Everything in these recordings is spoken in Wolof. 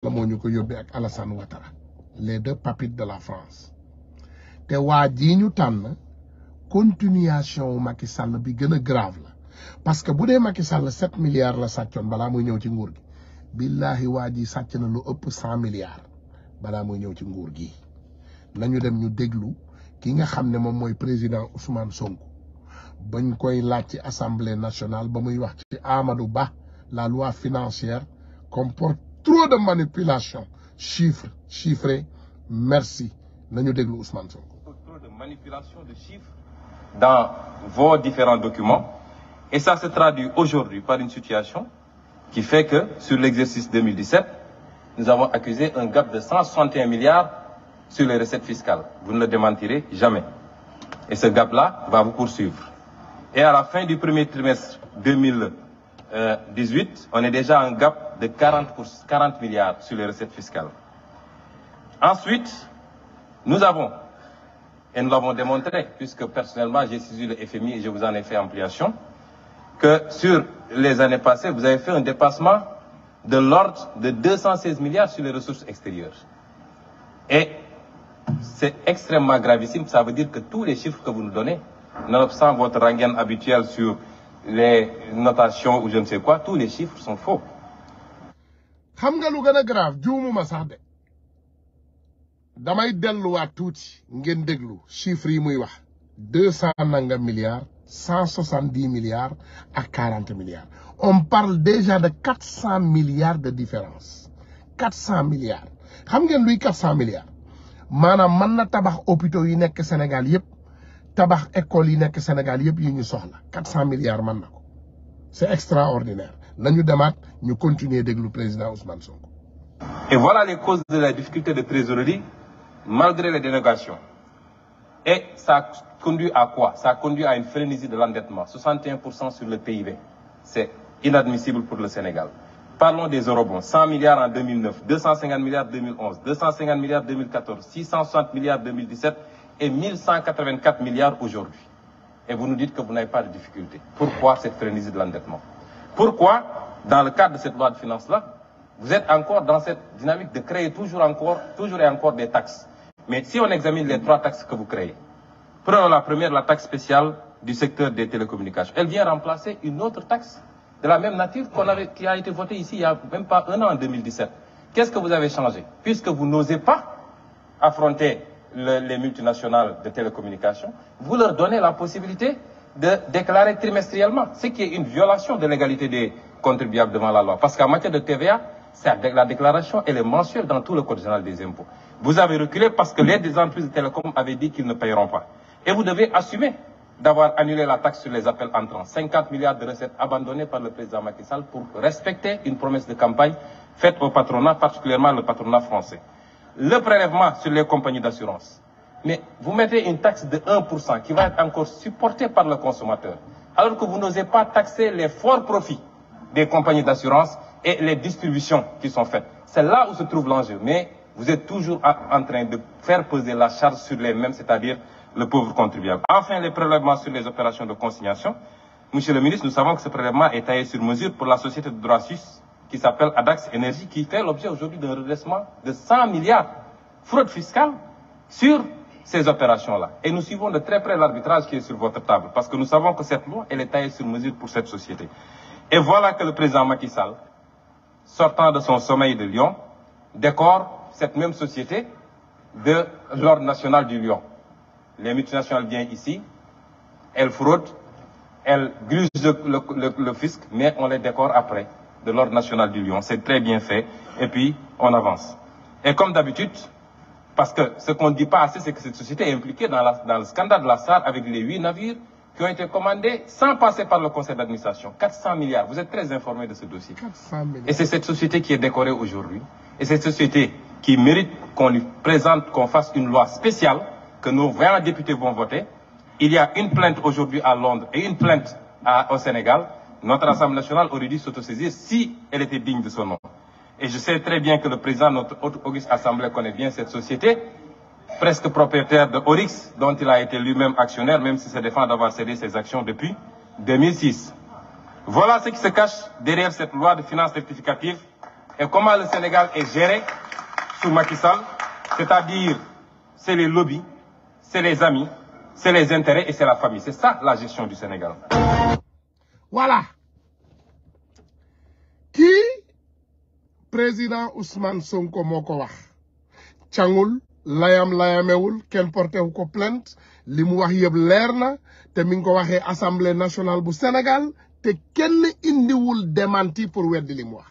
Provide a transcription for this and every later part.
moo ñu ko yóbbee ak Alassane Ouattara les deux papiers de la France te waa jii ñu tànn continuation Macky Sall bi gën a grave la parce que bu dee Macky Sall 7 milliards la sàccoon balaa muy ñëw ci nguur gi billahi waa ji sàcc na lu ëpp 100 milliards balaa muy ñëw ci nguur gi nañu dem ñu déglu ki nga xam ne moom mooy président Ousmane Sonko bañ koy laaj ci assemblée nationale ba muy wax ci Amadou Ba la loi financière comporte trop de manipulation chiffré merci nañu déglu Ousmane Sonko. Trop de manipulation de chiffres dans vos différents documents et ça se traduit aujourd'hui par une situation qui fait que sur l'exercice 2017 nous avons accusé un gap de 161 milliards sur les recettes fiscales. Vous ne le démentirez jamais. Et ce gap-là va vous poursuivre. Et à la fin du premier trimestre 2018, on est déjà à un gap de 40 milliards sur les recettes fiscales. Ensuite, nous avons, et nous l'avons démontré, puisque personnellement j'ai saisi le FMI et je vous en ai fait ampliation, que sur les années passées, vous avez fait un dépassement de l'ordre de 216 milliards sur les ressources extérieures. Et c'est extrêmement gravissime, ça veut dire que tous les chiffres que vous nous donnez, nonobstant votre rengaine habituelle sur les notations ou je ne sais quoi, tous les chiffres sont faux. xam nga lu gën a grave juumuma sax de damay delluwaat tuuti ngeen déglu chiffres yi muy wax 200 nangam milliards 170 milliards ak 40 milliards on parle déjà de 400 milliards de différence 400 milliards xam ngeen luy 400 milliards maanaam mën na tabax hôpitaux yi nekk Sénégal yëpp tabax école yi nekk Sénégal yëpp yi ñu soxla 400 milliards mën na ko c'est extraordinaire nañu demaat ñu continuer déglu président Ousmane Sonko. Et voilà les causes de la difficulté de trésorerie malgré les dénégations. Et ça conduit à quoi? Ça conduit à une frénésie de l'endettement, 61% sur le PIB. C'est inadmissible pour le Sénégal. Parlons des eurobonds, 100 milliards en 2009, 250 milliards en 2011, 250 milliards en 2014, 660 milliards en 2017 et 1184 milliards aujourd'hui. Et vous nous dites que vous n'avez pas de difficulté. Pourquoi cette frénésie de l'endettement? Pourquoi, dans le cadre de cette loi de finances-là, vous êtes encore dans cette dynamique de créer toujours et encore des taxes? Mais si on examine les 3 taxes que vous créez, prenons la première, la taxe spéciale du secteur des télécommunications. Elle vient remplacer une autre taxe de la même nature qui a été votée ici il n'y a même pas un an, en 2017. Qu'est-ce que vous avez changé? Puisque vous n'osez pas affronter les multinationales de télécommunications, vous leur donnez la possibilité de déclarer trimestriellement, ce qui est une violation de l'égalité des contribuables devant la loi. Parce qu'en matière de TVA, la déclaration elle est mensuelle dans tout le code général des impôts. Vous avez reculé parce que les entreprises de télécom avaient dit qu'ils ne paieront pas. Et vous devez assumer d'avoir annulé la taxe sur les appels entrants. 50 milliards de recettes abandonnées par le président Macky Sall pour respecter une promesse de campagne faite au patronat, particulièrement le patronat français. Le prélèvement sur les compagnies d'assurance. Mais vous mettez une taxe de 1% qui va être encore supportée par le consommateur, alors que vous n'osez pas taxer les forts profits des compagnies d'assurance et les distributions qui sont faites. C'est là où se trouve l'enjeu. Mais vous êtes toujours en train de faire peser la charge sur les mêmes, c'est-à-dire le pauvre contribuable. Enfin, les prélèvements sur les opérations de consignation. Monsieur le ministre, nous savons que ce prélèvement est taillé sur mesure pour la société de droit suisse qui s'appelle Adax Énergie, qui fait l'objet aujourd'hui d'un redressement de 100 milliards fraude fiscale sur ces opérations-là. Et nous suivons de très près l'arbitrage qui est sur votre table, parce que nous savons que cette loi, elle est taillée sur mesure pour cette société. Et voilà que le président Macky Sall, sortant de son sommeil de Lyon, décore cette même société de l'ordre national du Lion. Les multinationales viennent ici, elles fraudent, elles grugent le fisc, mais on les décore après de l'ordre national du Lion. C'est très bien fait, et puis on avance. Et comme d'habitude, parce que ce qu'on ne dit pas assez, c'est que cette société est impliquée dans le scandale de la SAR avec les 8 navires qui ont été commandés sans passer par le conseil d'administration. 400 milliards. Vous êtes très informé de ce dossier. 400 milliards. Et c'est cette société qui est décorée aujourd'hui. Et cette société qui mérite qu'on lui présente, qu'on fasse une loi spéciale que nos 20 députés vont voter. Il y a une plainte aujourd'hui à Londres et une plainte au Sénégal. Notre Assemblée nationale aurait dû s'autosaisir si elle était digne de son nom. Et je sais très bien que le président de notre auguste Assemblée connaît bien cette société, presque propriétaire de Oryx, dont il a été lui-même actionnaire, même si se défend d'avoir cédé ses actions depuis 2006. Voilà ce qui se cache derrière cette loi de finances rectificative et comment le Sénégal est géré sous Macky Sall, c'est-à-dire c'est les lobbies, c'est les amis, c'est les intérêts et c'est la famille. C'est ça la gestion du Sénégal. Voilà. Qui président Ousmane Sonko moko wax cangul layamewul ken porté wu ko plainte limu wax yeb leer na te mi ngi ko waxee assemblée nationale bu Sénégal te kenn indiwul démenti pour weddi limu wax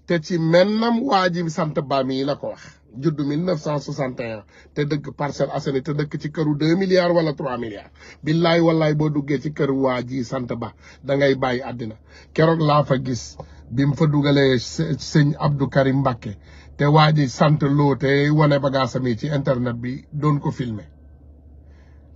te ci mennam waji sante Bami la ko wax judd 1961 te dëkk Parcelles Assainies te dëkk ci këru 2 milliards wala 3 milliards billahi wallahi boo duggee ci kër waji sante Ba da ngay bàyyi àddina keroog laa fa gis bim fa dugalee sëñ Abdou Karim Mbacké te waji sante Lo te wane bagaasam yi ci internet bi doon ko filmer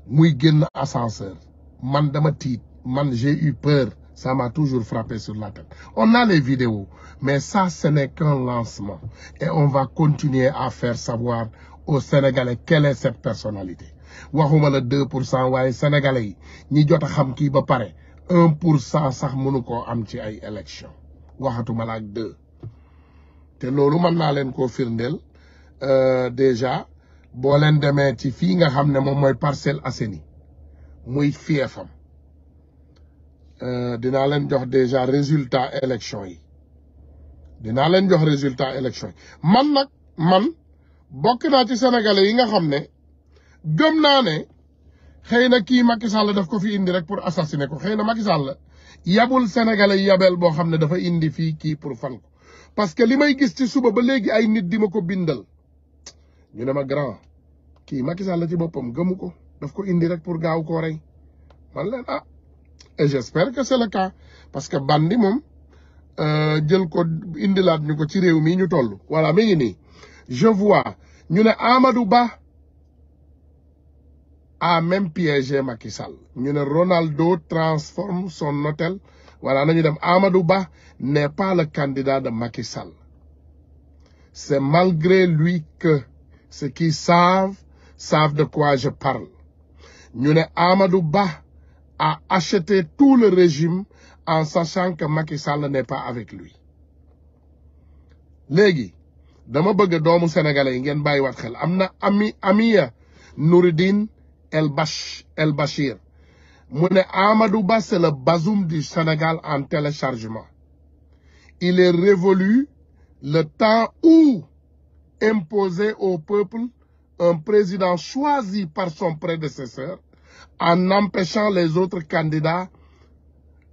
muy génn ascenseur man dama tiit man j'ai eu peur. Ça m'a toujours frappé sur la tête. On a les vidéos, mais ça, ce n'est qu'un lancement. Et on va continuer à faire savoir aux Sénégalais quelle est cette personnalité. Waxuma la 2% waaye Sénégalais yi ñi jot a xam kii ba pare 1% sax mënu koo am ci ay élection waxatuma la ak 2. te loolu mën naa leen koo firndeel déjà boo leen demee ci fii nga xam ne moom mooy Parcelles Assainies muy fiefam. Dinaa leen jox déjà résultat élection yi dinaa leen jox résultat élection yi man bokk naa ci sénégalais yi nga xam ne gëm naa ne xëy na kii Macky Sall daf ko fi indi rek pour assassiner ko xëy na Macky Sall yabul sénégalais yabel boo xam ne dafa indi fii kii pour fan ko parce que li may gis ci suba ba léegi ay nit di ma ko bindal ñu ne ma grand kii Macky Sall ci boppam gëmu ko daf ko indi rek pour gaaw koo rey man leen et j'espère que c'est le cas parce que bandi moom jël ko indilaat ñu ko ci réew mi ñu toll voilà mi ngi nii je vois ñu ne Amadou Ba a même piégé Macky Sall ñu ne Ronaldo transforme son hôtel voilà nañu dem Amadou Ba n'est pas le candidat de Macky Sall c'est malgré lui que ceux qui savent de quoi je parle ñu ne Amadou Ba a acheté tout le régime en sachant que Macky Sall n'est pas avec lui. Légui, dama bëgg doomu sénégalais yi ngeen bàyyi wat xel amna Amia Nouridine El Bachir mu ne Amadou Ba c'est le Bazoum du Sénégal en téléchargement. Il est révolu le temps où imposer au peuple un président choisi par son prédécesseur en empêchant les autres candidats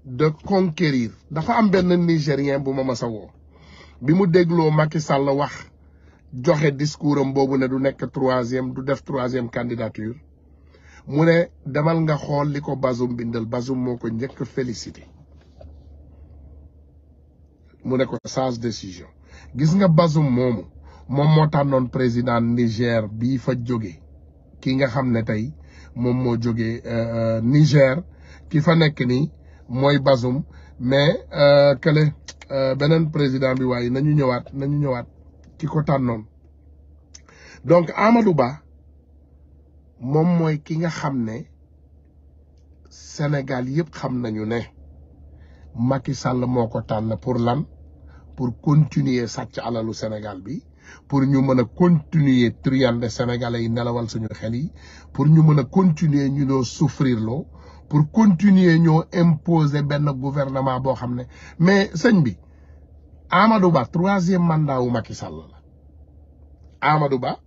de conquérir. Dafa am benn Nigérien bu ma masa woo bi mu dégloo Macky Sall wax joxe discours am boobu ne du nekk du def troisième candidature mu ne demal nga xool li ko Bazoum bindal Bazoum moo ko njëkk félicité mu ne ko sage décision gis nga Bazoum moomu moom moo tànnoon président Niger bii fa jóge ki nga xam ne tey moom moo jógee Niger ki fa nekk nii mooy Bazoum mais kële beneen président bi waaye nañu ñëwaat ki ko tànnoon donc Amadou Ba moom mooy ki nga xam ne Sénégal yëpp xam nañu ne Macky Sall moo ko tànn pour lan pour continuer sàcc alalu Sénégal bi pour ñu mën a continuer triande sénégalais yi nelawal suñu xel yi pour ñu mën a continuer ñu doo souffrir loo pour continuer ñoo imposer benn gouvernement boo xam ne mais sëñ bi Amadou Ba 3e mandat wu Macky Sall la Amadou Ba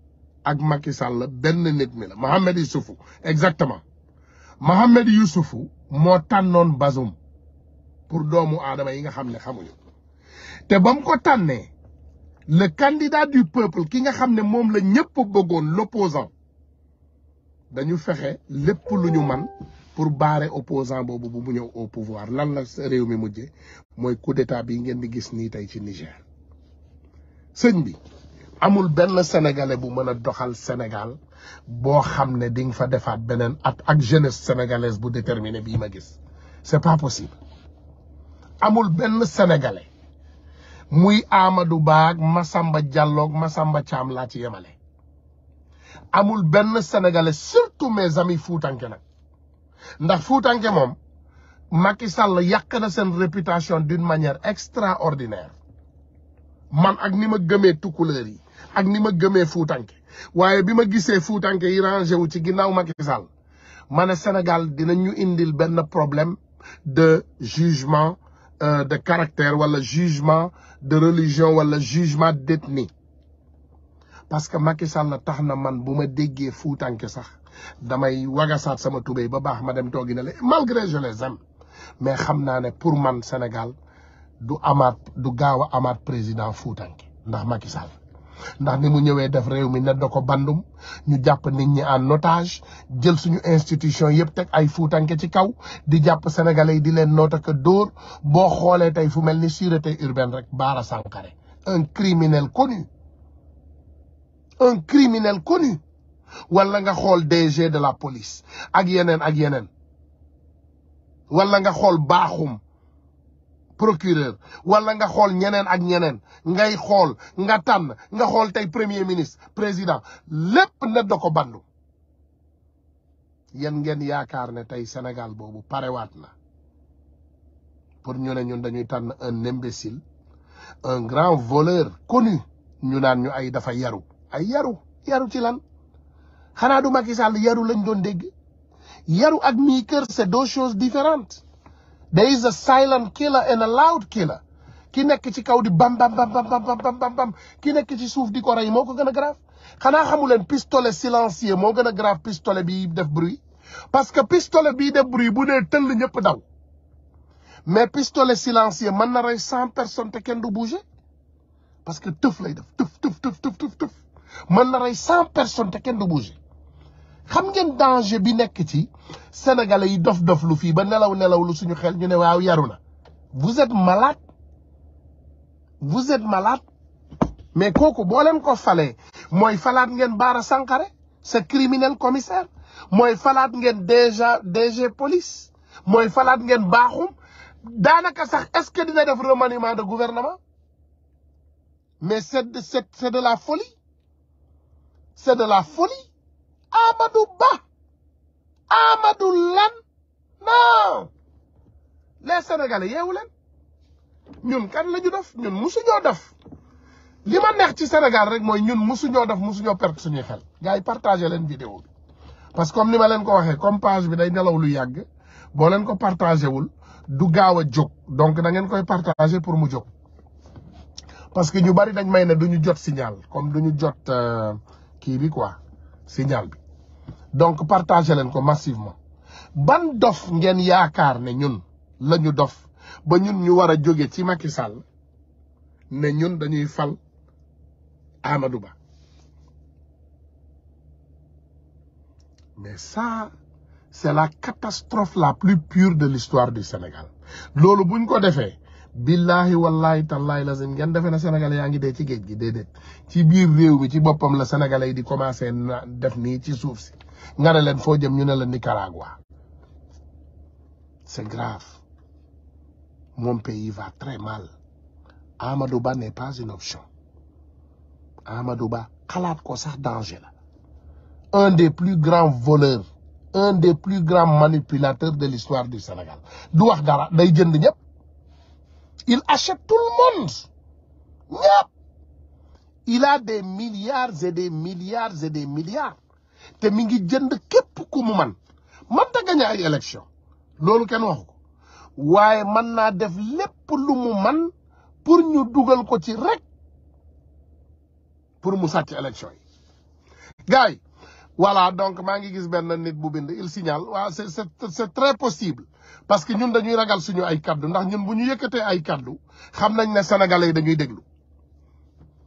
ak Macky Sall benn nit mi la Mohamed Youssoufou exactement Mohamed Youssoufou moo tànnoon Bazoum pour doomu aadama yi nga xam ne xamuñu te ba mu ko tànnee le candidat du peuple ki nga xam ne moom la ñëpp bëggoon l'opposant dañu fexe lépp lu ñu man pour barrer opposant boobu bu mu ñëw au pouvoir lan la réew mi mujjee mooy coup d'état bi ngeen di gis nii tey ci Niger sëñ bi amul benn sénégalais bu mën a doxal Sénégal boo xam ne di nga fa defaat beneen at ak jeunesse sénégalaise bu déterminé bii ma gis c'est pas possible amul benn sénégalais muy Amadou Ba ak Massamba Diallo ak Massamba Thiam laa ci yemale amul benn sénégalais surtout mes amis fuutanke nag ndax fuutanke moom Macky Sall yàq na seen réputation d'une manière extraordinaire man ak ni ma gëmee tukkuleer yi ak ni ma gëmee fuutanke waaye bi ma gisee fuutanke yi rangé wu ci ginnaaw Macky Sall ma ne Sénégal dinañu indil benn problème de jugement de caractère wala jugement de religion wala jugement d'ethnie parce que Macky Sall tax na man bu ma déggee fuutanke sax damay wagasaat sama tubéy ba baax ma dem toogi ne le malgré je les aime mais xam naa ne pour man Sénégal du gaaw a amaat président fuutanke ndax Macky Sall ndax ni mu ñëwee def réew mi ne da ko bandum ñu jàpp nit ñi en otage jël suñu institution yëpp teg ay fuutanke ci kaw di jàpp sénégalais yi di leen noot ak dóor boo xoolee tey fu mel ni sûreté urbaine rek Bara Sankaré un criminel connu wala nga xool DG de la police ak yeneen wala nga xool Bakhoum procureur wala nga xool ñeneen ak ñeneen ngay xool nga tànn nga xool tey premier ministre président lépp ne da ko bandu yéen ngeen yaakaar ne tey Sénégal boobu parewaat na pour ñu ne ñun dañuy tànn un imbécile un grand voleur connu ñu naan ñu ay dafa yaru ci lan xanaa du Macky Sall yaru lañ doon dégg yaru ak mii kër c'est deux choses différentes. There is a silent killer and a loud killer ki nekk ci kaw di bam ki nekk ci suuf di ko rey moo ko gën a grave xanaa xamu leen pistolet silencieux moo gën a grave pistolet bi def bruit parce que pistolet bii def bruit bu dee tëll ñëpp daw mais pistolet silencieux mën na rey 100 personnes te kenn du bouger parce que tëf lay def tëf mën na rey 100 personnes te kenn du bouger xam ngeen danger bi nekk ci sénégalais yi dof lu fii ba nelaw lu suñu xel ñu ne waaw yaru na vous êtes malade mais kooku boo leen ko falee mooy falaat ngeen Bara Sankaré ce criminel commissaire mooy falaat ngeen DG police mooy falaat ngeen Bakhoum daanaka sax est-ce que dina def remaniement de gouvernement mais c'est de la folie Amadou lan non les Sénégalais yeewu leen ñun kan la ñu def ñun musuñoo def li ma neex ci Sénégal rek mooy ñun musuñoo def musuñoo perte suñuy xel gars yi partagé leen vidéo bi parce que comme ni ma leen ko waxee comme page bi day nelaw lu yàgg boo leen ko partagé wul du gaaw a jóg donc da ngeen koy partagé pour mu jóg parce que ñu bari dañ may ne duñu jot signal comme duñu jot kii bi quoi signal bi donc partagé leen ko massivement ban dof ngeen yaakaar ne ñun la ñu dof ba ñun ñu war a jóge ci Macky Sall ne ñun dañuy fal Amadou Ba mais ça c'est la catastrophe la plus pure de l'histoire du Sénégal loolu buñ ko defee billahi wallahi tallahi lazim ngeen defee na Sénégalais yaa ngi dee ci géej gi déedéet ci biir réew mi ci boppam la Sénégalais yi di commencé na def nii ci suuf si nga ne leen foo jëm ñu ne la Nicaragua c'est grave mon pays va très mal Amadou Ba n'est pas une option Amadou Ba xalaat ko sax danger la un des plus grands voleurs un des plus grands manipulateurs de l'histoire du Sénégal du wax dara day jënd ñëpp il achète tout le monde ñëpp il a des milliards et des milliards et des milliards te mi ngi jënd képp ku mu man ta gagné ay élection loolu kenn waxu ko waaye mën naa def lépp lu mu man pour ñu dugal ko ci rek pour mu sàcc élection yi gars yi voilà donc maa ngi gis benn nit bu bind il signale waaw c'est très possible parce que ñun dañuy ragal suñu ay kaddu ndax ñun bu ñu yëkkatee ay kaddu xam nañ ne sénégalais yi dañuy déglu